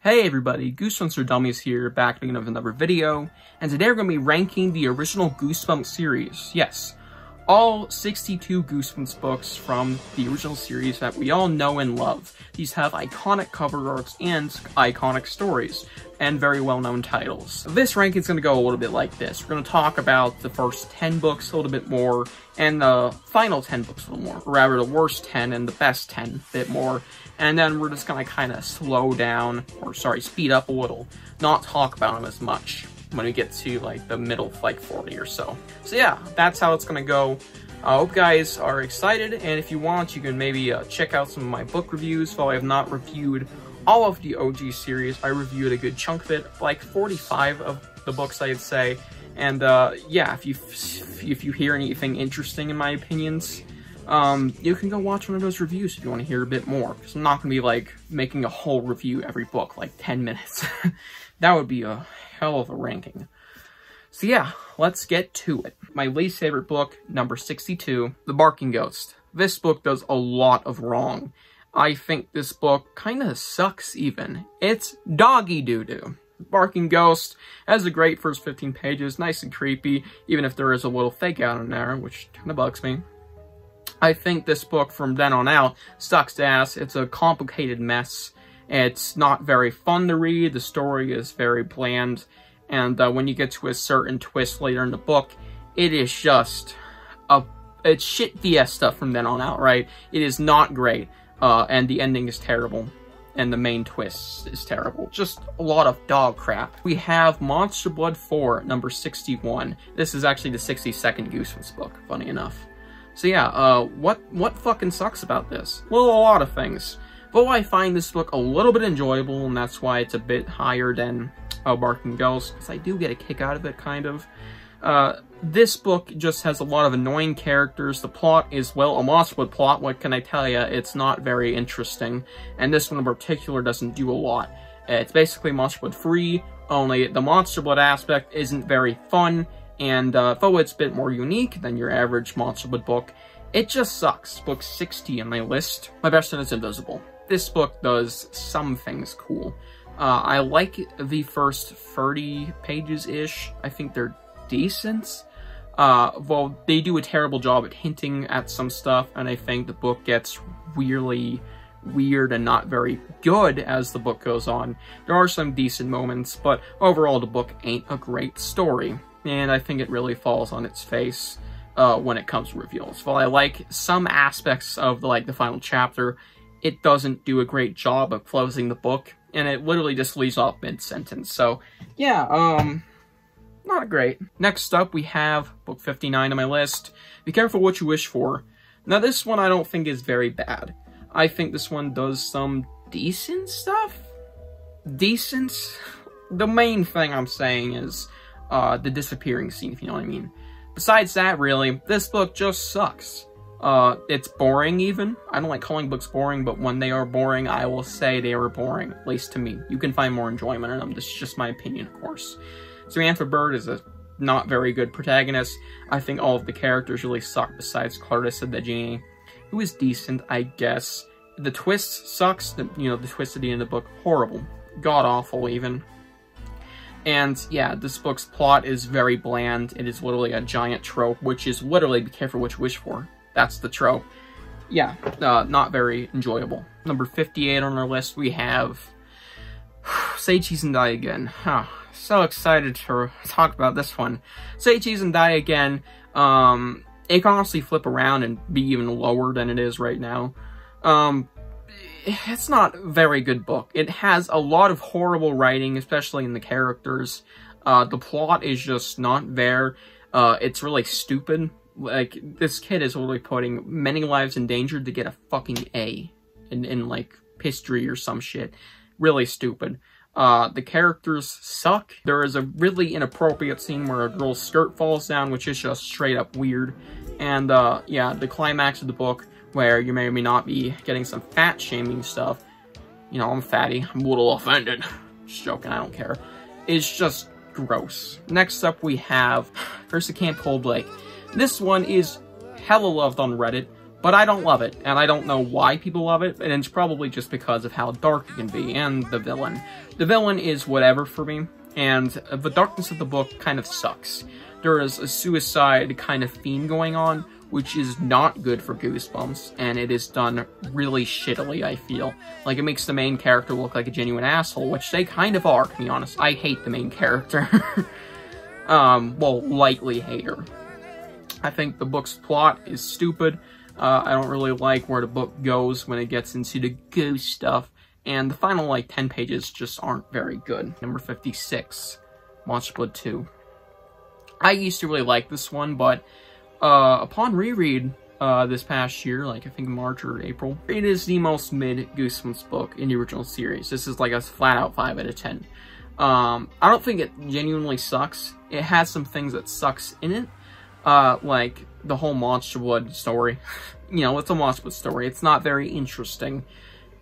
Hey everybody, Goosebumps for Dummies here, back again with another video, and today we're going to be ranking the original Goosebumps series. Yes, all 62 Goosebumps books from the original series that we all know and love. These have iconic cover arts and iconic stories, and very well-known titles. This ranking is going to go a little bit like this. We're going to talk about the first 10 books a little bit more, and the final 10 books a little more, or rather the worst 10 and the best 10 a bit more. And then we're just gonna kind of slow down, or sorry, speed up a little, not talk about them as much when we get to like the middle of like 40 or so. So yeah, that's how it's gonna go. I hope you guys are excited, and if you want, you can maybe check out some of my book reviews. While I have not reviewed all of the OG series, I reviewed a good chunk of it, like 45 of the books I'd say. And yeah, if you hear anything interesting in my opinions, you can go watch one of those reviews if you want to hear a bit more, because I'm not going to be, like, making a whole review every book, like 10 minutes. That would be a hell of a ranking. So yeah, let's get to it. My least favorite book, number 62, The Barking Ghost. This book does a lot of wrong. I think this book kind of sucks even. It's doggy doo-doo. Barking Ghost has a great first 15 pages, nice and creepy, even if there is a little fake out in there, which kind of bugs me. I think this book, from then on out, sucks ass. It's a complicated mess. It's not very fun to read. The story is very bland. And when you get to a certain twist later in the book, it is just it's shit fiesta from then on out, right? It is not great. And the ending is terrible. And the main twist is terrible. Just a lot of dog crap. We have Monster Blood 4, number 61. This is actually the 62nd Goosebumps book, funny enough. So yeah, what fucking sucks about this? Well, a lot of things. But I find this book a little bit enjoyable, and that's why it's a bit higher than Barking Ghost, because I do get a kick out of it, kind of. This book just has a lot of annoying characters. The plot is, well, a Monster Blood plot, what can I tell you? It's not very interesting, and this one in particular doesn't do a lot. It's basically Monster Blood free, only the Monster Blood aspect isn't very fun. And though it's a bit more unique than your average Monster Blood book, it just sucks. Book 60 on my list. My best one is Invisible. This book does some things cool. I like the first 30 pages-ish. I think they're decent. Well, they do a terrible job at hinting at some stuff, and I think the book gets weirdly weird and not very good as the book goes on. There are some decent moments, but overall the book ain't a great story. And I think it really falls on its face when it comes to reveals. While I like some aspects of the final chapter, it doesn't do a great job of closing the book, and it literally just leaves off mid-sentence. So, yeah, not great. Next up, we have book 59 on my list, Be Careful What You Wish For. Now, this one I don't think is very bad. I think this one does some decent stuff. Decent? The main thing I'm saying is the disappearing scene, if you know what I mean. Besides that, really, this book just sucks. It's boring, even. I don't like calling books boring, but when they are boring, I will say they are boring, at least to me. You can find more enjoyment in them. This is just my opinion, of course. Samantha Bird is a not very good protagonist. I think all of the characters really suck besides Clarissa the Genie, who is decent, I guess. The twist sucks. The twist at the end of the book, horrible. God-awful, even. And yeah, this book's plot is very bland. It is literally a giant trope, which is literally be careful what you wish for. That's the trope. Yeah, not very enjoyable. Number 58 on our list, we have Say Cheese and Die Again. So excited to talk about this one. Say Cheese and Die Again. It can honestly flip around and be even lower than it is right now. It's not a very good book. It has a lot of horrible writing, especially in the characters. The plot is just not there. It's really stupid. Like, this kid is literally putting many lives in danger to get a fucking A in like, history or some shit. Really stupid. The characters suck. There is a really inappropriate scene where a girl's skirt falls down, which is just straight up weird. And, yeah, the climax of the book, where you may or may not be getting some fat-shaming stuff. You know, I'm fatty. I'm a little offended. Just joking, I don't care. It's just gross. Next up, we have Curse at Camp Cold Lake. This one is hella loved on Reddit. But I don't love it, and I don't know why people love it, and it's probably just because of how dark it can be, and the villain. The villain is whatever for me, and the darkness of the book kind of sucks. There is a suicide kind of theme going on, which is not good for Goosebumps, and it is done really shittily, I feel. Like, it makes the main character look like a genuine asshole, which they kind of are, to be honest. I hate the main character. Well, lightly hate her. I think the book's plot is stupid. I don't really like where the book goes when it gets into the ghost stuff, and the final, like, 10 pages just aren't very good. Number 56, Monster Blood 2. I used to really like this one, but upon reread this past year, like, I think March or April, it is the most mid Goosebumps book in the original series. This is like a flat-out 5 out of 10. I don't think it genuinely sucks. It has some things that sucks in it, like the whole Monster Blood story. You know, it's a Monster Blood story. It's not very interesting.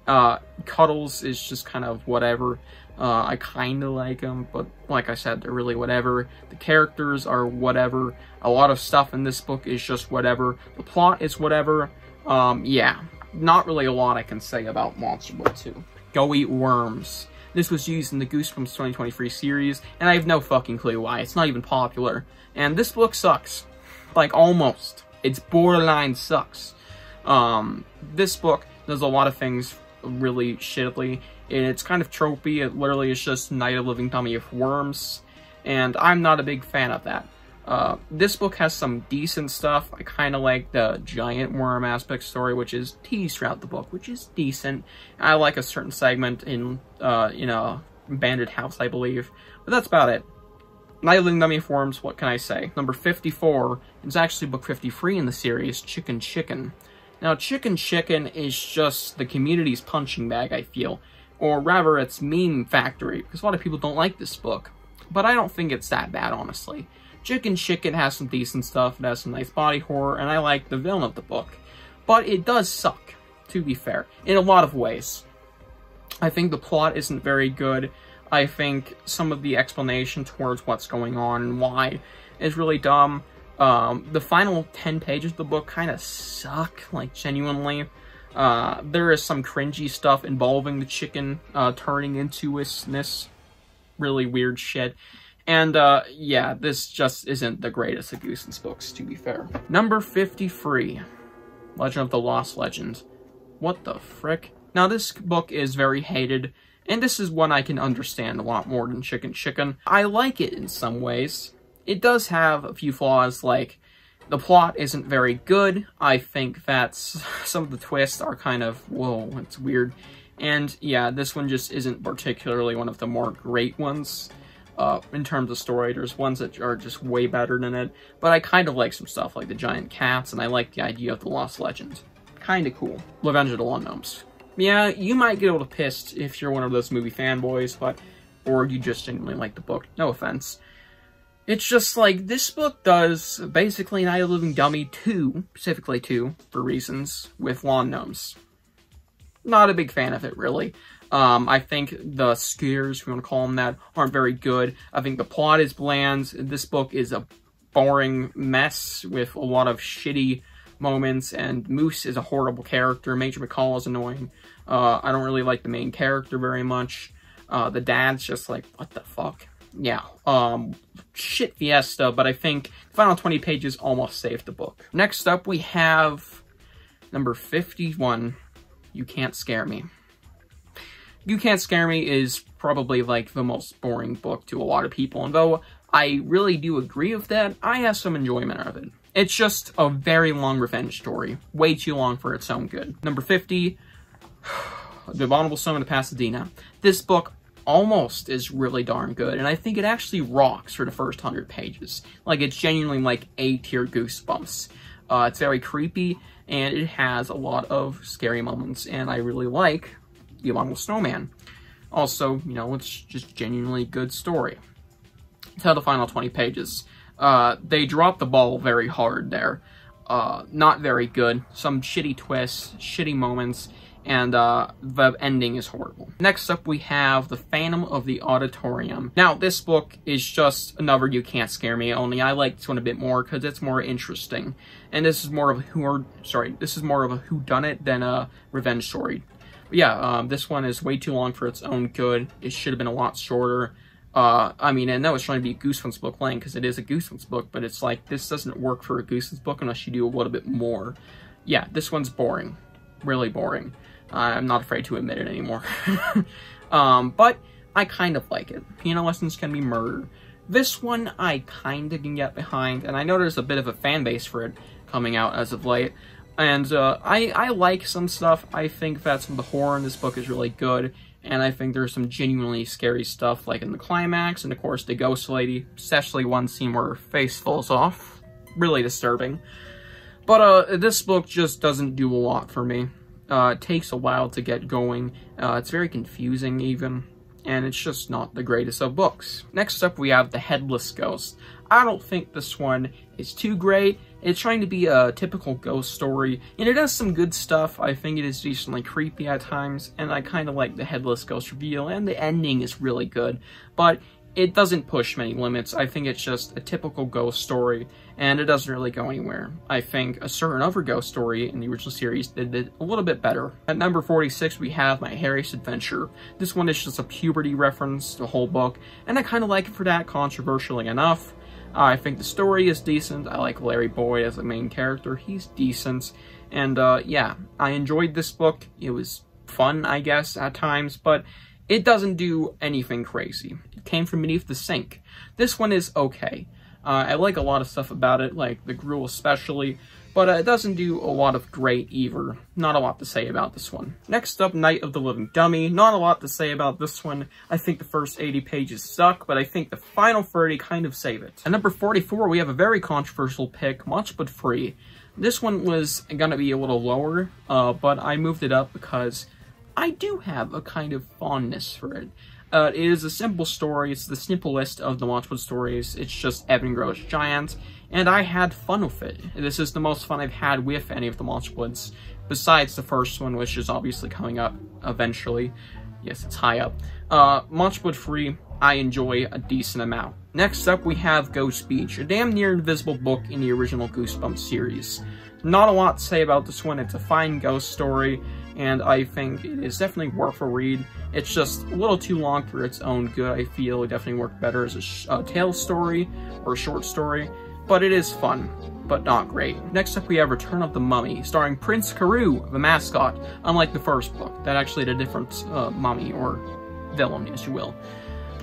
Cuddles is just kind of whatever. I kind of like them, but like I said, they're really whatever. The characters are whatever. A lot of stuff in this book is just whatever. The plot is whatever. Yeah, not really a lot I can say about Monster Blood 2. Go Eat Worms. This was used in the Goosebumps 2023 series, and I have no fucking clue why. It's not even popular. And this book sucks. Like, almost. It's borderline sucks. This book does a lot of things really shittily, and it's kind of tropey. It literally is just Night of Living Dummy of Worms, and I'm not a big fan of that. This book has some decent stuff. I kind of like the giant worm aspect story, which is teased throughout the book, which is decent. I like a certain segment in a abandoned house, I believe, but that's about it. Night of Living Dummy of Worms, what can I say? Number 54 is actually book 53 in the series, Chicken Chicken. Now, Chicken Chicken is just the community's punching bag, I feel. Or rather, it's meme factory, because a lot of people don't like this book. But I don't think it's that bad, honestly. Chicken Chicken has some decent stuff, it has some nice body horror, and I like the villain of the book. But it does suck, to be fair, in a lot of ways. I think the plot isn't very good. I think some of the explanation towards what's going on and why is really dumb. The final 10 pages of the book kind of suck, like, genuinely. There is some cringy stuff involving the chicken turning into this really weird shit. And, yeah, this just isn't the greatest of Goosebumps books, to be fair. Number 53, Legend of the Lost Legend. What the frick? Now, this book is very hated, and this is one I can understand a lot more than Chicken Chicken. I like it in some ways. It does have a few flaws, like, the plot isn't very good. I think that some of the twists are kind of, whoa, it's weird. And, yeah, this one just isn't particularly one of the more great ones. In terms of story, there's ones that are just way better than it, but I kind of like some stuff like the giant cats, and I like the idea of the Lost Legend. Kinda cool. Revenge of the Lawn Gnomes. Yeah, you might get a little pissed if you're one of those movie fanboys, or you just genuinely like the book. No offense. It's just like, this book does basically Night of the Living Dummy 2, specifically 2, for reasons, with lawn gnomes. Not a big fan of it, really. I think the scares, if you want to call them that, aren't very good. I think the plot is bland. This book is a boring mess with a lot of shitty moments, and Moose is a horrible character. Major McCall is annoying. I don't really like the main character very much. The dad's just like, what the fuck? Yeah, shit fiesta, but I think the final 20 pages almost saved the book. Next up, we have number 51, You Can't Scare Me. You Can't Scare Me is probably, like, the most boring book to a lot of people, and though I really do agree with that, I have some enjoyment out of it. It's just a very long revenge story. Way too long for its own good. Number 50, The Abominable Snowman of Pasadena. This book almost is really darn good, and I think it actually rocks for the first 100 pages. Like, it's genuinely, like, A-tier Goosebumps. It's very creepy, and it has a lot of scary moments, and I really like The Abominable Snowman. Also, you know, it's just genuinely good story. Until the final 20 pages. They dropped the ball very hard there. Not very good. Some shitty twists, shitty moments, and the ending is horrible. Next up, we have The Phantom of the Auditorium. Now, this book is just another You Can't Scare Me, only I like this one a bit more because it's more interesting. And this is more of a whodunit than a revenge story. But yeah, this one is way too long for its own good. It should have been a lot shorter. I mean, I know it's trying to be a Goosebumps book length because it is a Goosebumps book, but it's like, this doesn't work for a Goosebumps book unless you do a little bit more. Yeah, this one's boring. Really boring. I'm not afraid to admit it anymore. But I kind of like it. Piano Lessons Can Be Murder. This one I kind of can get behind, and I know there's a bit of a fan base for it coming out as of late. And I like some stuff. I think that some of the horror in this book is really good. And I think there's some genuinely scary stuff, like in the climax, and of course the ghost lady, especially one scene where her face falls off. Really disturbing. But this book just doesn't do a lot for me. It takes a while to get going. It's very confusing even, and it's just not the greatest of books. Next up, we have The Headless Ghost. I don't think this one is too great. It's trying to be a typical ghost story, and it does some good stuff. I think it is decently creepy at times, and I kind of like the Headless Ghost reveal, and the ending is really good, but it doesn't push many limits. I think it's just a typical ghost story, and it doesn't really go anywhere. I think a certain other ghost story in the original series did it a little bit better. At number 46, we have My Hairiest Adventure. This one is just a puberty reference, the whole book, and I kind of like it for that, controversially enough. I think the story is decent. I like Larry Boyd as the main character. He's decent. And yeah, I enjoyed this book. It was fun, I guess, at times, but it doesn't do anything crazy. It came from beneath the sink. This one is okay. I like a lot of stuff about it, like the gruel especially, but it doesn't do a lot of great either. Not a lot to say about this one. Next up, Night of the Living Dummy. Not a lot to say about this one. I think the first 80 pages suck, but I think the final 30 kind of save it. At number 44, we have a very controversial pick, Watch But Free. This one was gonna be a little lower, but I moved it up because I do have a kind of fondness for it. It is a simple story. It's the simplest of the Watchwood stories. It's just Evan grows giant, and I had fun with it. This is the most fun I've had with any of the Watchwoods, besides the first one, which is obviously coming up eventually. Yes, it's high up. Watchwood Free, I enjoy a decent amount. Next up, we have Ghost Beach, a damn near invisible book in the original Goosebumps series. Not a lot to say about this one. It's a fine ghost story, and I think it is definitely worth a read. It's just a little too long for its own good. I feel it definitely worked better as a tale story or a short story, but it is fun, but not great. Next up, we have Return of the Mummy, starring Prince Carew, the mascot, unlike the first book. That actually had a different mummy, or villain, as you will.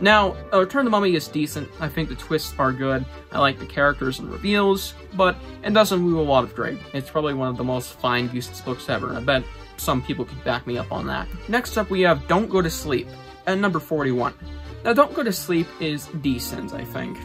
Now, Return of the Mummy is decent. I think the twists are good. I like the characters and reveals, but it doesn't move a lot of great. It's probably one of the most fine Goosebumps books ever, and I bet some people could back me up on that. Next up, we have Don't Go to Sleep, at number 41. Now, Don't Go to Sleep is decent, I think.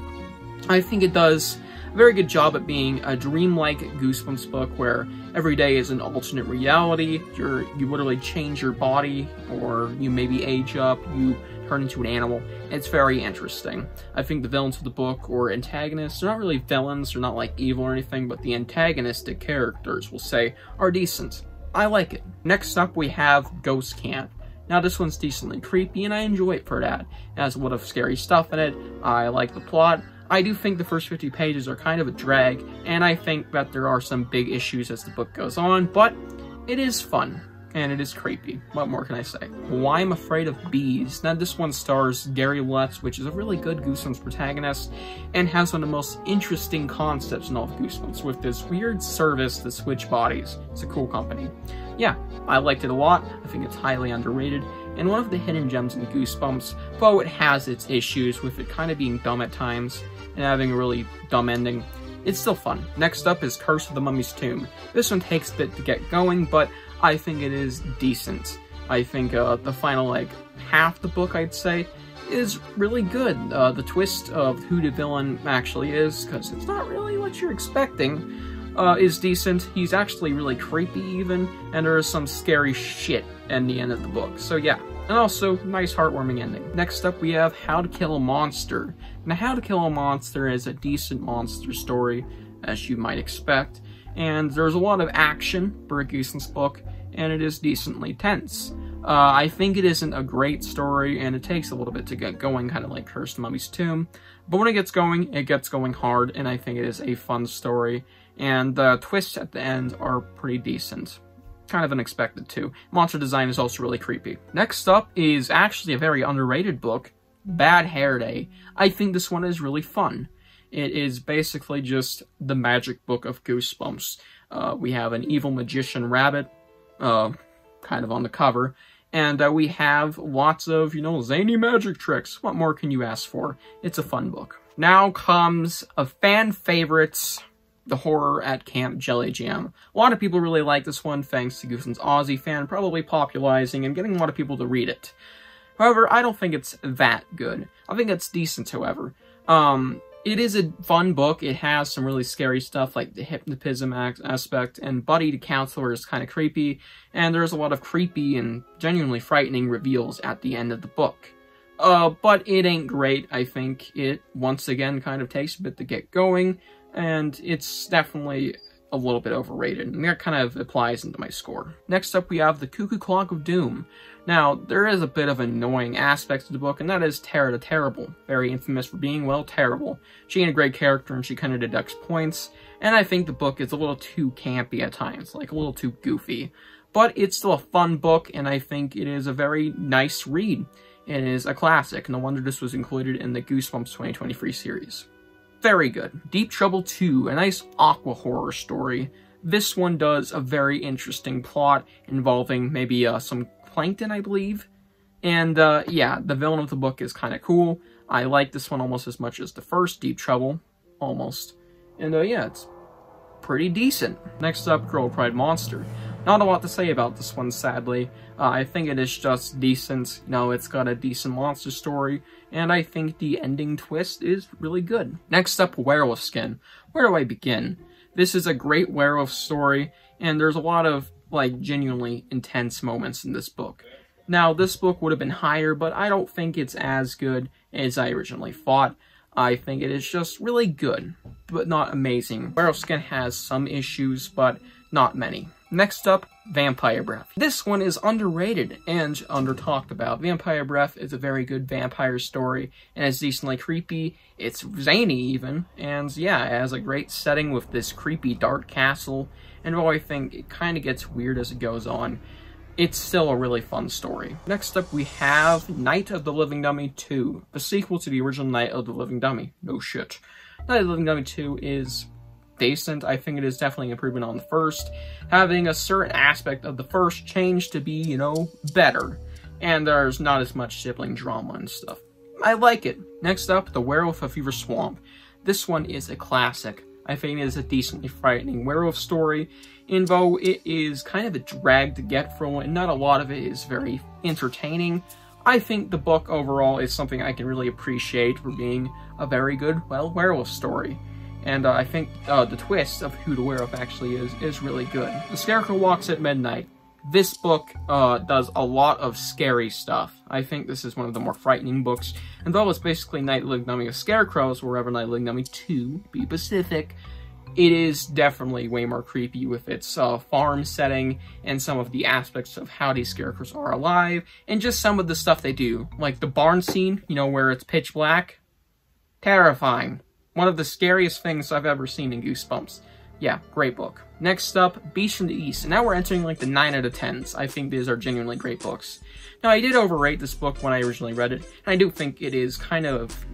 I think it does a very good job at being a dreamlike Goosebumps book where every day is an alternate reality. You literally change your body, or you maybe age up, you turn into an animal. It's very interesting. I think the villains of the book, or antagonists, they're not really villains, they're not like evil or anything, but the antagonistic characters, we'll say, are decent. I like it. Next up, we have Ghost Camp. Now, this one's decently creepy, and I enjoy it for that. It has a lot of scary stuff in it. I like the plot. I do think the first 50 pages are kind of a drag, and I think that there are some big issues as the book goes on, but it is fun, and it is creepy. What more can I say? Why I'm Afraid of Bees. Now, this one stars Gary Lutz, which is a really good Goosebumps protagonist, and has one of the most interesting concepts in all of Goosebumps, with this weird service to switch bodies. It's a cool company. Yeah, I liked it a lot. I think it's highly underrated, and one of the hidden gems in Goosebumps, though it has its issues with it kind of being dumb at times, and having a really dumb ending, it's still fun. Next up is Curse of the Mummy's Tomb. This one takes a bit to get going, but I think it is decent. I think the final, half the book, I'd say, is really good. The twist of who the villain actually is, because it's not really what you're expecting, is decent. He's actually really creepy even, and there is some scary shit in the end of the book. So yeah, and also, nice heartwarming ending. Next up, we have How to Kill a Monster. Now, How to Kill a Monster is a decent monster story, as you might expect, and there's a lot of action for a Goosebumps book, and it is decently tense. I think it isn't a great story, and it takes a little bit to get going, kind of like Cursed Mummy's Tomb. But when it gets going hard, and I think it is a fun story. And the twists at the end are pretty decent. Kind of unexpected, too. Monster design is also really creepy. Next up is actually a very underrated book, Bad Hair Day. I think this one is really fun. It is basically just the magic book of Goosebumps. We have an evil magician rabbit, kind of on the cover. And we have lots of, zany magic tricks. What more can you ask for? It's a fun book. Now comes a fan favorite, The Horror at Camp Jelly Jam. A lot of people really like this one, thanks to Goosebumps Aussie fan probably popularizing and getting a lot of people to read it. However, I don't think it's that good. I think it's decent, however. It is a fun book. It has some really scary stuff like the hypnotism aspect, and Buddy the counselor is kind of creepy, and there's a lot of creepy and genuinely frightening reveals at the end of the book. But it ain't great. I think it, once again, kind of takes a bit to get going, and it's definitely a little bit overrated, and that kind of applies into my score. Next up, we have The Cuckoo Clock of Doom. Now, there is a bit of annoying aspects to the book, and that is Tara the Terrible. Very infamous for being, well, terrible. She ain't a great character, and she kind of deducts points, and I think the book is a little too campy at times, like a little too goofy. But it's still a fun book, and I think it is a very nice read. It is a classic, no wonder this was included in the Goosebumps 2023 series. Very good. Deep Trouble 2, a nice aqua horror story. This one does a very interesting plot involving maybe some plankton, I believe. And yeah, the villain of the book is kind of cool. I like this one almost as much as the first Deep Trouble, almost. And yeah, it's pretty decent. Next up, Girl Pride Monster. Not a lot to say about this one, sadly. I think it is just decent. It's got a decent monster story, and I think the ending twist is really good. Next up, Werewolf Skin. Where do I begin? This is a great werewolf story, and there's a lot of, genuinely intense moments in this book. Now, this book would have been higher, but I don't think it's as good as I originally thought. I think it is just really good, but not amazing. Werewolf Skin has some issues, but not many. Next up, Vampire Breath. This one is underrated and under-talked about. Vampire Breath is a very good vampire story, and it's decently creepy. It's zany, even, and yeah, it has a great setting with this creepy dark castle, and while I think it kind of gets weird as it goes on, it's still a really fun story. Next up, we have Night of the Living Dummy 2, the sequel to the original Night of the Living Dummy. No shit. Night of the Living Dummy 2 is decent. I think it is definitely an improvement on the first, having a certain aspect of the first change to be, better. And there's not as much sibling drama and stuff. I like it. Next up, The Werewolf of Fever Swamp. This one is a classic. I think it is a decently frightening werewolf story, and though it is kind of a drag to get through, and not a lot of it is very entertaining, I think the book overall is something I can really appreciate for being a very good, werewolf story. And I think the twist of who the werewolf actually is really good. The Scarecrow Walks at Midnight. This book does a lot of scary stuff. I think this is one of the more frightening books. And though it's basically Night of the Living Dummy of Scarecrows, wherever Night of the Living Dummy 2, be specific, it is definitely way more creepy with its farm setting and some of the aspects of how these scarecrows are alive, and just some of the stuff they do. Like the barn scene, where it's pitch black. Terrifying. One of the scariest things I've ever seen in Goosebumps. Yeah, great book. Next up, Beast from the East. And now we're entering the 9 out of 10s. I think these are genuinely great books. Now, I did overrate this book when I originally read it, and I do think it is kind of...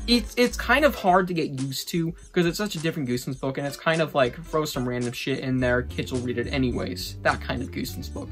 It's kind of hard to get used to, because it's such a different Goosebumps book, and it's kind of throw some random shit in there, kids will read it anyways. That kind of Goosebumps book.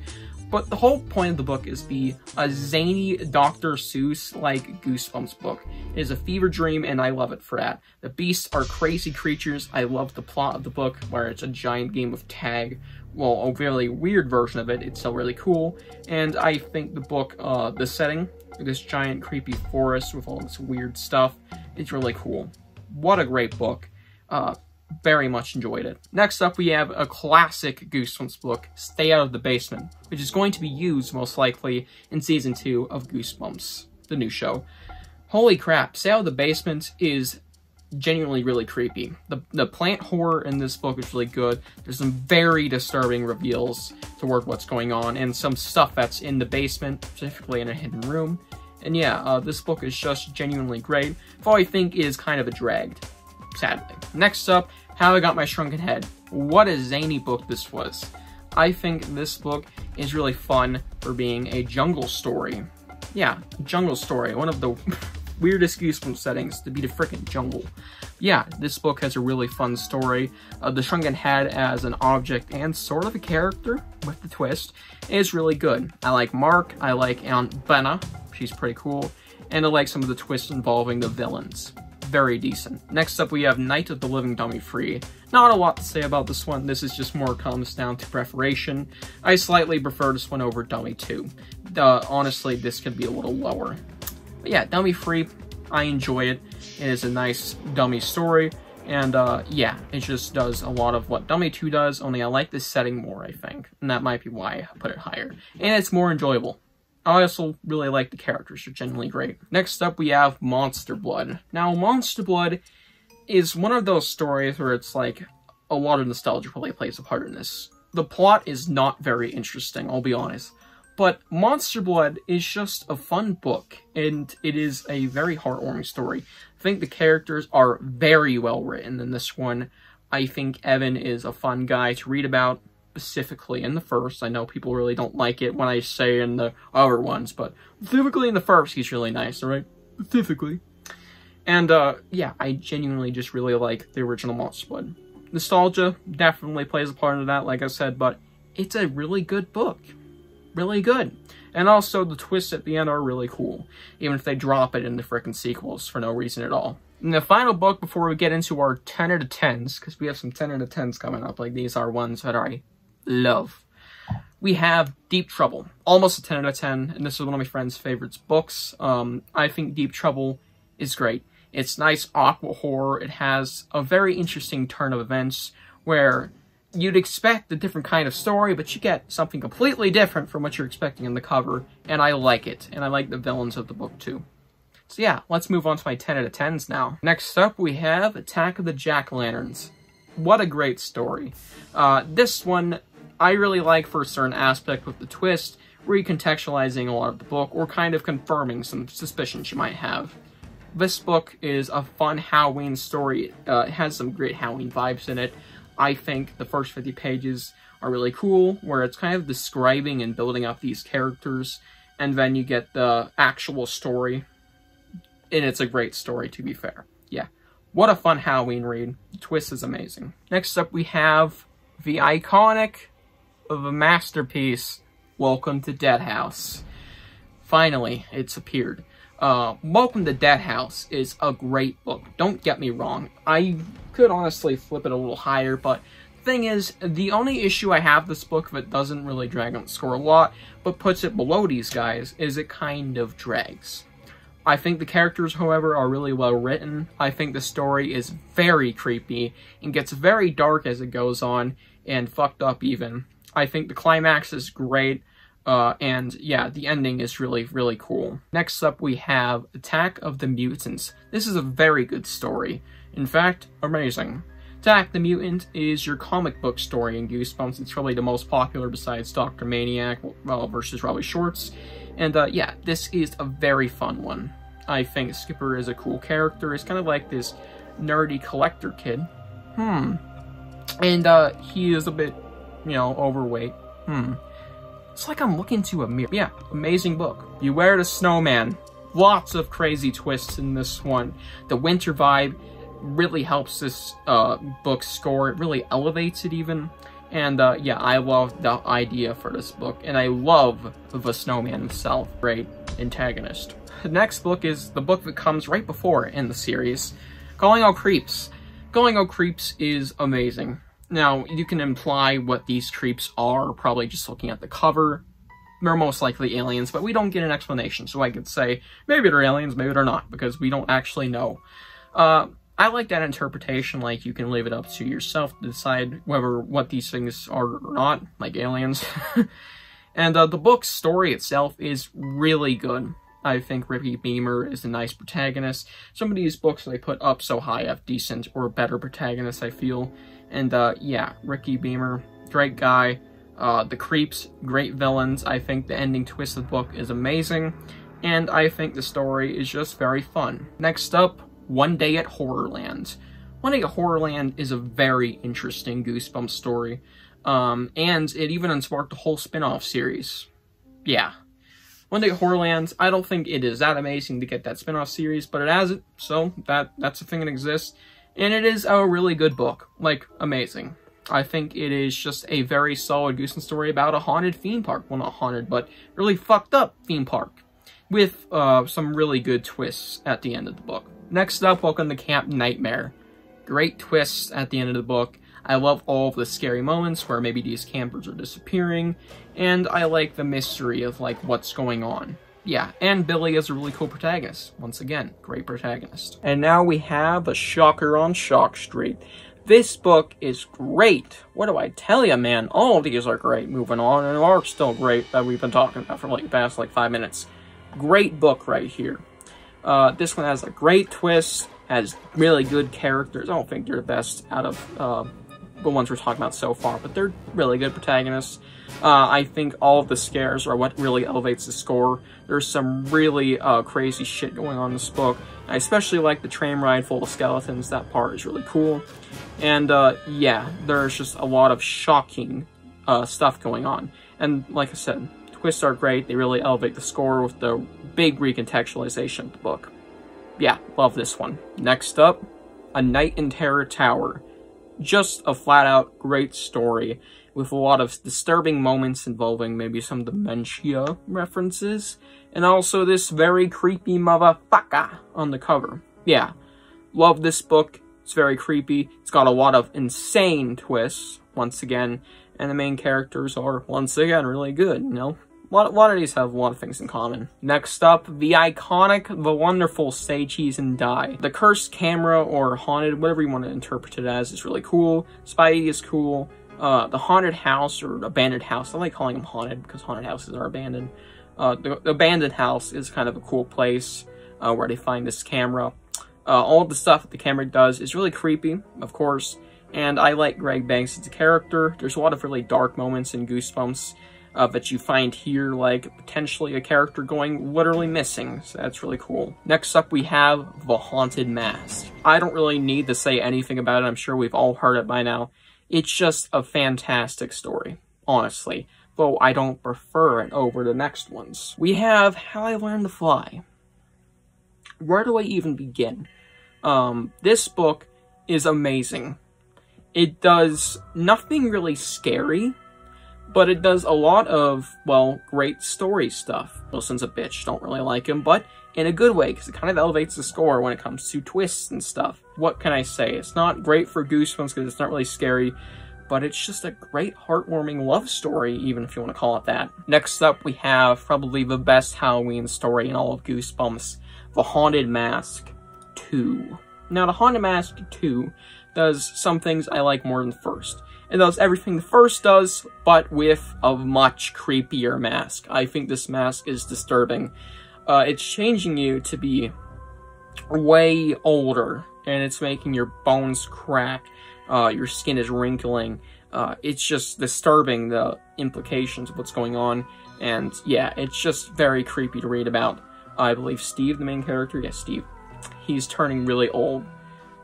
But the whole point of the book is be a zany Dr. Seuss-like Goosebumps book. It is a fever dream, and I love it for that. The beasts are crazy creatures. I love the plot of the book, where it's a giant game of tag. Well, a really weird version of it. It's still really cool. And I think the book, the setting, this giant creepy forest with all this weird stuff, it's really cool. What a great book. Very much enjoyed it. Next up, we have a classic Goosebumps book, Stay Out of the Basement, which is going to be used, most likely, in Season 2 of Goosebumps, the new show. Holy crap, Stay Out of the Basement is genuinely really creepy. The plant horror in this book is really good. There's some very disturbing reveals toward what's going on, and some stuff that's in the basement, specifically in a hidden room. And yeah, this book is just genuinely great, though I think is kind of a drag, sadly. Next up, How I Got My Shrunken Head. What a zany book this was. I think this book is really fun for being a jungle story. Yeah, jungle story, one of the weirdest Goosebumps settings to be the frickin' jungle. Yeah, this book has a really fun story. The Shrunken Head as an object and sort of a character with the twist is really good. I like Mark, I like Aunt Benna, she's pretty cool, and I like some of the twists involving the villains. Very decent. Next up we have Night of the Living Dummy Free. Not a lot to say about this one, this is just more comes down to preparation. I slightly prefer this one over Dummy 2. Honestly, this could be a little lower. But yeah, Dummy Free, I enjoy it. It is a nice dummy story, and yeah, it just does a lot of what Dummy 2 does, only I like this setting more, I think, and that might be why I put it higher. And it's more enjoyable. I also really like the characters, they're genuinely great. Next up, we have Monster Blood. Now, Monster Blood is one of those stories where it's like a lot of nostalgia really plays a part in this. The plot is not very interesting, I'll be honest. But Monster Blood is just a fun book, and it is a very heartwarming story. I think the characters are very well written in this one. I think Evan is a fun guy to read about, specifically in the first. I know people really don't like it when I say in the other ones, but specifically in the first, he's really nice, alright? Specifically. And, yeah, I genuinely just really like the original Monster Blood. Nostalgia definitely plays a part of that, like I said, but it's a really good book. Really good. And also, the twists at the end are really cool, even if they drop it in the frickin' sequels for no reason at all. And the final book before we get into our 10 out of 10s, because we have some 10 out of 10s coming up, like these are ones that I love. We have Deep Trouble, almost a 10 out of 10, and this is one of my friend's favorites books. I think Deep Trouble is great. It's nice aqua horror. It has a very interesting turn of events where you'd expect a different kind of story, but you get something completely different from what you're expecting in the cover, and I like it, and I like the villains of the book too. So yeah, let's move on to my 10 out of 10s now. Next up, we have Attack of the Jack-O-Lanterns. What a great story. This one, I really like for a certain aspect with the twist, recontextualizing a lot of the book, or kind of confirming some suspicions you might have. This book is a fun Halloween story. It has some great Halloween vibes in it. I think the first 50 pages are really cool, where it's kind of describing and building up these characters, and then you get the actual story, and it's a great story, to be fair. Yeah, what a fun Halloween read. The twist is amazing. Next up, we have the iconic of a masterpiece, Welcome to Dead House. Finally, it's appeared. Welcome to Dead House is a great book. Don't get me wrong. I could honestly flip it a little higher, but the thing is, the only issue I have with this book that doesn't really drag on the score a lot, but puts it below these guys, is it kind of drags. I think the characters, however, are really well written. I think the story is very creepy and gets very dark as it goes on, and fucked up even. I think the climax is great. And yeah, the ending is really, really cool. Next up, we have Attack of the Mutants. This is a very good story. In fact, amazing. Attack the Mutant is your comic book story in Goosebumps. It's probably the most popular besides Dr. Maniac versus Robbie Shorts. And yeah, this is a very fun one. I think Skipper is a cool character. He's kind of like this nerdy collector kid. And he is a bit, you know, overweight. It's like I'm looking to a mirror. Yeah, amazing book. Beware the Snowman. Lots of crazy twists in this one. The winter vibe really helps this book score. It really elevates it even. And yeah, I love the idea for this book. And I love the Snowman himself. Great antagonist. The next book is the book that comes right before in the series. Calling All Creeps. Calling All Creeps is amazing. Now, you can imply what these creeps are, probably just looking at the cover. They're most likely aliens, but we don't get an explanation, so I could say, maybe they're aliens, maybe they're not, because we don't actually know. I like that interpretation, like you can leave it up to yourself to decide whether what these things are or not, like aliens. And the book's story itself is really good. I think Ricky Beamer is a nice protagonist. Some of these books they put up so high have decent or better protagonists, I feel. And yeah, Ricky Beamer, great guy. The creeps, great villains. I think the ending twist of the book is amazing. And I think the story is just very fun. Next up, One Day at Horrorland. One Day at Horrorland is a very interesting Goosebumps story. And it even sparked a whole spin-off series. Yeah. One Day at Horrorland, I don't think it is that amazing to get that spin-off series, but it has it, so that's a thing that exists. And it is a really good book. Like, amazing. I think it is just a very solid Goosebumps story about a haunted theme park. Well, not haunted, but really fucked up theme park. With some really good twists at the end of the book. Next up, Welcome to Camp Nightmare. Great twists at the end of the book. I love all of the scary moments where maybe these campers are disappearing, and I like the mystery of, like, what's going on. Yeah, and Billy is a really cool protagonist. Once again, great protagonist. And now we have A Shocker on Shock Street. This book is great. What do I tell you, man? All of these are great. Moving on, and are still great that we've been talking about for, like, the past, 5 minutes. Great book right here. This one has a great twist, has really good characters. I don't think they're the best out of the ones we're talking about so far, but they're really good protagonists. I think all of the scares are what really elevates the score. There's some really crazy shit going on in this book. I especially like the train ride full of skeletons. That part is really cool. And yeah, there's just a lot of shocking stuff going on. And like I said, twists are great. They really elevate the score with the big recontextualization of the book. Yeah, love this one. Next up, A Night in Terror Tower. Just a flat-out great story with a lot of disturbing moments involving maybe some dementia references, and also this very creepy motherfucker on the cover. Yeah, love this book. It's very creepy. It's got a lot of insane twists, once again, and the main characters are, once again, really good, you know? A lot of these have a lot of things in common. Next up, the iconic, the wonderful Say Cheese and Die. The cursed camera, or haunted, whatever you want to interpret it as, is really cool. Spidey is cool. The haunted house, or abandoned house, I like calling them haunted because haunted houses are abandoned. The abandoned house is kind of a cool place where they find this camera. All the stuff that the camera does is really creepy, of course, and I like Greg Banks as a character. There's a lot of really dark moments in Goosebumps that you find here, like potentially a character going literally missing, so that's really cool. Next up, we have The Haunted Mask. I don't really need to say anything about it. I'm sure we've all heard it by now. It's just a fantastic story, honestly, though I don't prefer it over the next ones. We have How I Learned to Fly. Where do I even begin? This book is amazing. It does nothing really scary, but it does a lot of, well, great story stuff. Wilson's a bitch, don't really like him, but in a good way, because it kind of elevates the score when it comes to twists and stuff. What can I say? It's not great for Goosebumps because it's not really scary, but it's just a great heartwarming love story, even if you want to call it that. Next up, we have probably the best Halloween story in all of Goosebumps, The Haunted Mask 2. Now, The Haunted Mask 2 does some things I like more than the first. It does everything the first does, but with a much creepier mask. I think this mask is disturbing. It's changing you to be way older, and it's making your bones crack. Your skin is wrinkling. It's just disturbing, the implications of what's going on. And yeah, it's just very creepy to read about. I believe Steve, the main character, yes, Steve, he's turning really old.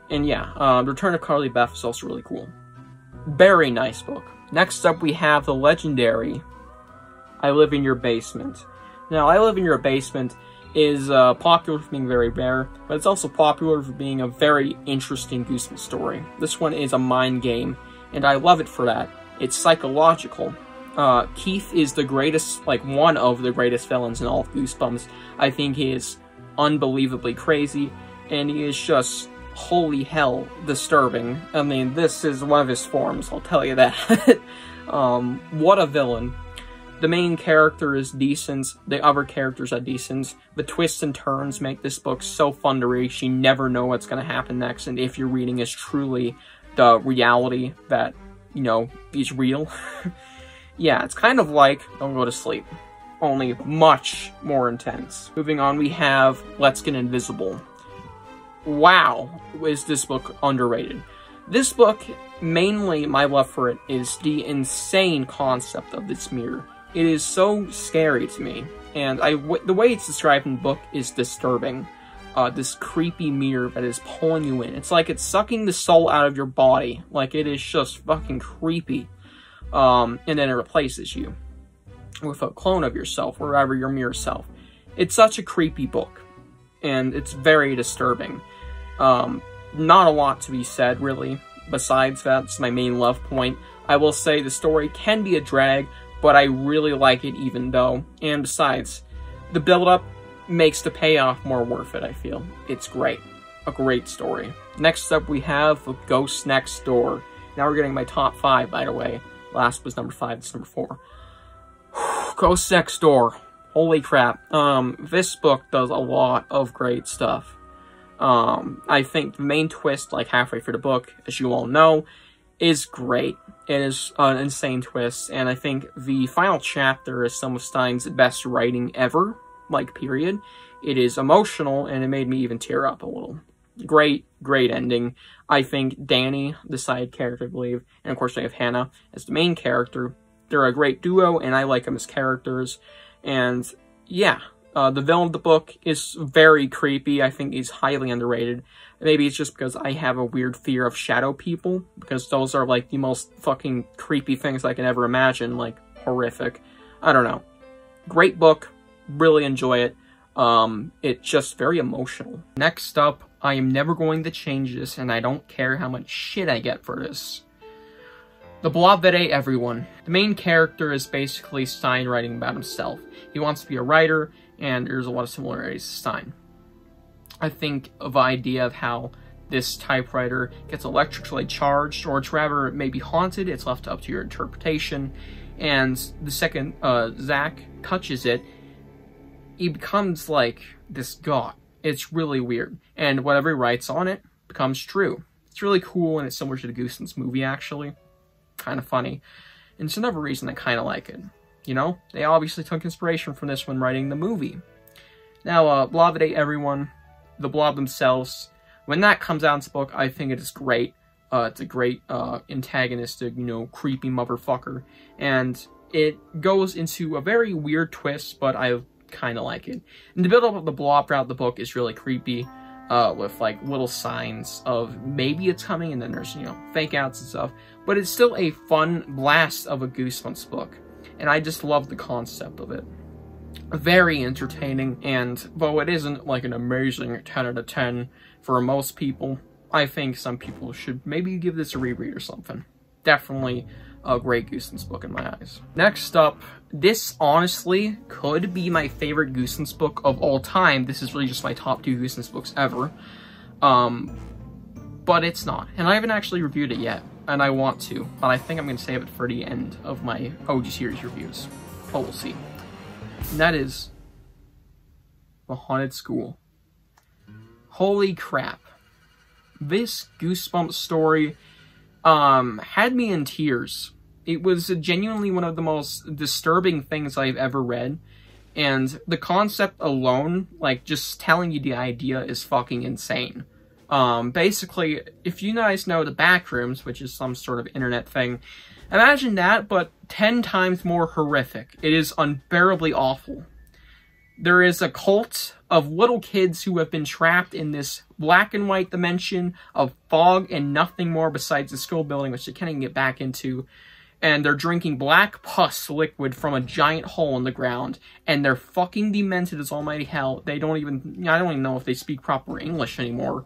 And yeah, the Return of Carly Beth is also really cool. Very nice book. Next up, we have the legendary I Live in Your Basement. Now, I Live in Your Basement is popular for being very rare, but it's also popular for being a very interesting Goosebumps story. This one is a mind game, and I love it for that. It's psychological. Keith is the greatest, like, one of the greatest villains in all of Goosebumps. I think he is unbelievably crazy, and he is just, holy hell, disturbing. I mean, this is one of his forms, I'll tell you that. What a villain. The main character is decent, the other characters are decent. The twists and turns make this book so fun to read. You never know what's going to happen next, and if your reading is truly the reality that, you know, is real. Yeah, it's kind of like Don't Go to Sleep. only much more intense. Moving on, we have Let's Get Invisible. Wow, is this book underrated. This book, mainly my love for it is the insane concept of this mirror. It is so scary to me, and the way it's described in the book is disturbing. This creepy mirror that is pulling you in. It's like it's sucking the soul out of your body. Like, it is just fucking creepy. And then it replaces you with a clone of yourself, wherever your mirror self. It's such a creepy book, and it's very disturbing. Not a lot to be said, really, besides that's my main love point. I will say the story can be a drag, but I really like it even though. And besides, the build-up makes the payoff more worth it, I feel. It's great. A great story. Next up, we have Ghost Next Door. Now we're getting my top 5, by the way. Last was number 5, this is number 4. Ghost Next Door. Holy crap. This book does a lot of great stuff. I think the main twist, like halfway through the book, as you all know, is great. It is an insane twist, and I think the final chapter is some of Stine's best writing ever, like, period. It is emotional, and it made me even tear up a little. Great, great ending. I think Danny, the side character, I believe, and of course I have Hannah as the main character. They're a great duo, and I like them as characters, and yeah. The villain of the book is very creepy. I think he's highly underrated. Maybe it's just because I have a weird fear of shadow people, because those are, like, the most fucking creepy things I can ever imagine, like, horrific. I don't know. Great book. Really enjoy it. It's just very emotional. Next up, I am never going to change this, and I don't care how much shit I get for this. The Blob That Ate Everyone. The main character is basically Stine writing about himself. He wants to be a writer, and there's a lot of similarities to Stine. I think of the idea of how this typewriter gets electrically charged, or it's rather it may be haunted, it's left up to your interpretation, and the second Zach touches it, he becomes like this god. It's really weird, and whatever he writes on it becomes true. It's really cool, and it's similar to the Goosebumps movie, actually. Kind of funny. And it's another reason I kind of like it. You know, they obviously took inspiration from this when writing the movie. Now, Blob That Ate Everyone, the Blob themselves, when that comes out in this book, I think it is great. It's a great antagonistic, you know, creepy motherfucker. And it goes into a very weird twist, but I kind of like it. And the build-up of the Blob throughout the book is really creepy, with, like, little signs of maybe it's coming, and then there's, you know, fake-outs and stuff. But it's still a fun blast of a Goosebumps book. And I just love the concept of it. Very entertaining, and though it isn't like an amazing 10 out of 10 for most people, I think some people should maybe give this a reread or something. Definitely a great Goosebumps book in my eyes. Next up, this honestly could be my favorite Goosebumps book of all time. This is really just my top 2 Goosebumps books ever. But it's not, and I haven't actually reviewed it yet. And I want to, but I think I'm going to save it for the end of my OG series reviews. But we'll see. And that is The Haunted School. Holy crap. This Goosebumps story had me in tears. It was genuinely one of the most disturbing things I've ever read. And the concept alone, like just telling you the idea, is fucking insane. Basically, if you guys know the Backrooms, which is some sort of internet thing, imagine that, but 10 times more horrific. It is unbearably awful. There is a cult of little kids who have been trapped in this black and white dimension of fog and nothing more besides the school building, which they can't even get back into. And they're drinking black pus liquid from a giant hole in the ground. And they're fucking demented as almighty hell. They don't even, I don't even know if they speak proper English anymore.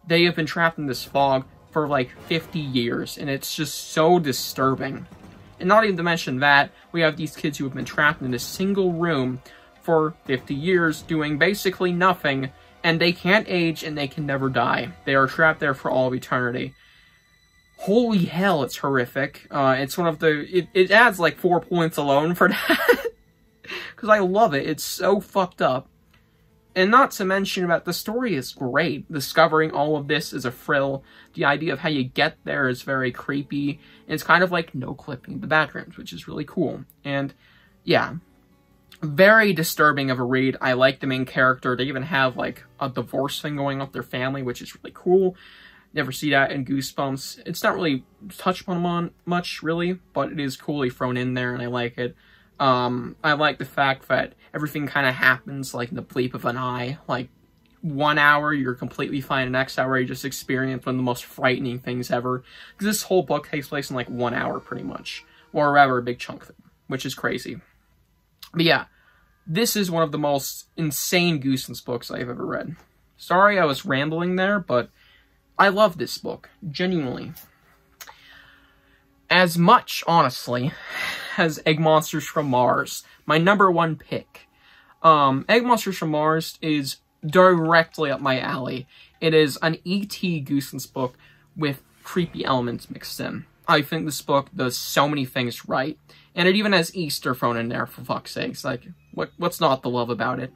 They have been trapped in this fog for like 50 years, and it's just so disturbing. And not even to mention that, we have these kids who have been trapped in a single room for 50 years, doing basically nothing, and they can't age and they can never die. They are trapped there for all of eternity. Holy hell, it's horrific. It's one of the, it adds like 4 points alone for that. Because I love it. It's so fucked up. And not to mention that the story is great. Discovering all of this is a thrill. The idea of how you get there is very creepy. And it's kind of like no clipping the Backrooms, which is really cool. And yeah, Very disturbing of a read. I like the main character. They even have, like, a divorce thing going on with their family, which is really cool. Never see that in Goosebumps. It's not really touched upon much, really, but it is coolly thrown in there, and I like it. I like the fact that everything kind of happens, like, in the blink of an eye. Like, 1 hour, you're completely fine. The next hour, you just experience one of the most frightening things ever. Because this whole book takes place in, like, 1 hour, pretty much. Or rather, a big chunk of it, which is crazy. But yeah, this is one of the most insane Goosebumps books I've ever read. Sorry I was rambling there, but I love this book, genuinely. As much, honestly, as Egg Monsters from Mars, my #1 pick. Egg Monsters from Mars is directly up my alley. It is an E.T. Goosebumps book with creepy elements mixed in. I think this book does so many things right. And it even has Easter thrown in there, for fuck's sakes. Like, what's not to love about it?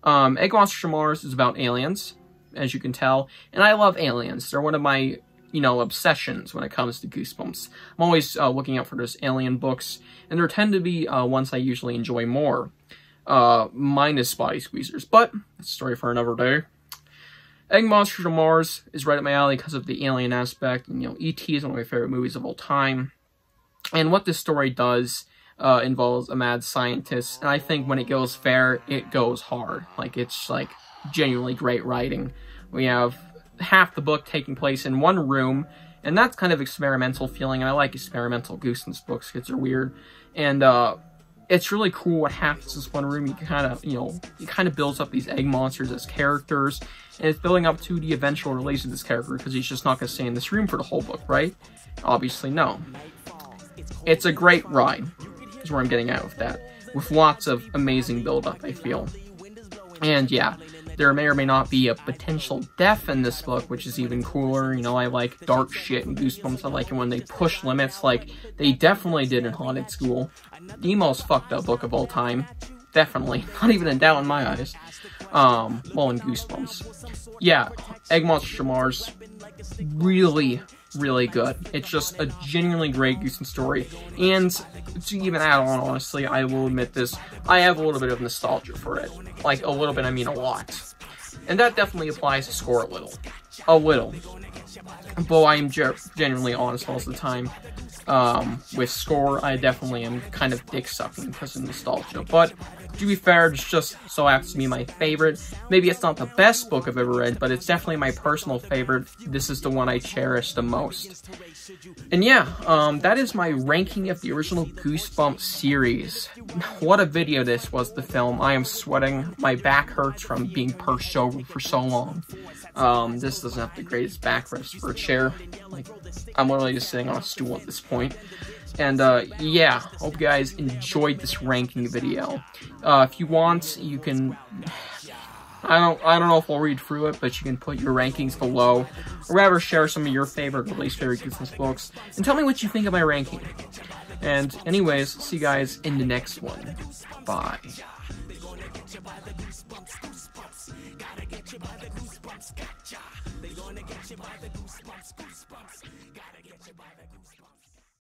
Egg Monsters from Mars is about aliens, as you can tell. And I love aliens. They're one of my, you know, obsessions when it comes to Goosebumps. I'm always looking out for those alien books. And there tend to be ones I usually enjoy more. Minus Body Squeezers. But, that's a story for another day. Egg Monsters from Mars is right up my alley because of the alien aspect. And, you know, E.T. is one of my favorite movies of all time. And what this story does involves a mad scientist, and I think when it goes fair, it goes hard. Like, it's, like, genuinely great writing. We have half the book taking place in one room, and that's kind of experimental feeling, and I like experimental Goosebumps books, because they're weird. And, it's really cool what happens in this one room. You kind of, you know, it kind of builds up these egg monsters as characters, and it's building up to the eventual release of this character, because he's just not going to stay in this room for the whole book, right? Obviously, no. It's a great ride, is where I'm getting at with that, with lots of amazing build-up, I feel. And yeah, there may or may not be a potential death in this book, which is even cooler. You know, I like dark shit in Goosebumps. I like it when they push limits, like they definitely did in Haunted School. The most fucked up book of all time. Definitely. Not even a doubt in my eyes. Well, in Goosebumps. Yeah, Egg Monsters from Mars, really good. It's just a genuinely great Goosebumps story. And to even add on, honestly, I will admit this, I have a little bit of nostalgia for it. Like, a little bit, I mean a lot. And that definitely applies to Score a little. A little. But I am genuinely honest most of the time. With Score, I definitely am kind of dick-sucking because of nostalgia. But, to be fair, it's just so happens to be my favorite. Maybe it's not the best book I've ever read, but it's definitely my personal favorite. This is the one I cherish the most. And yeah, that is my ranking of the original Goosebumps series. What a video this was to film. I am sweating. My back hurts from being perched over for so long. This doesn't have the greatest backrest for a chair. Like, I'm literally just sitting on a stool at this point. And, yeah, hope you guys enjoyed this ranking video. If you want, you can, I don't know if I'll read through it, but you can put your rankings below, or rather share some of your favorite or least favorite Goosebumps books, and tell me what you think of my ranking. And anyways, see you guys in the next one. Bye. They gonna get you by the goosebumps, goosebumps. Gotta get you by the goosebumps.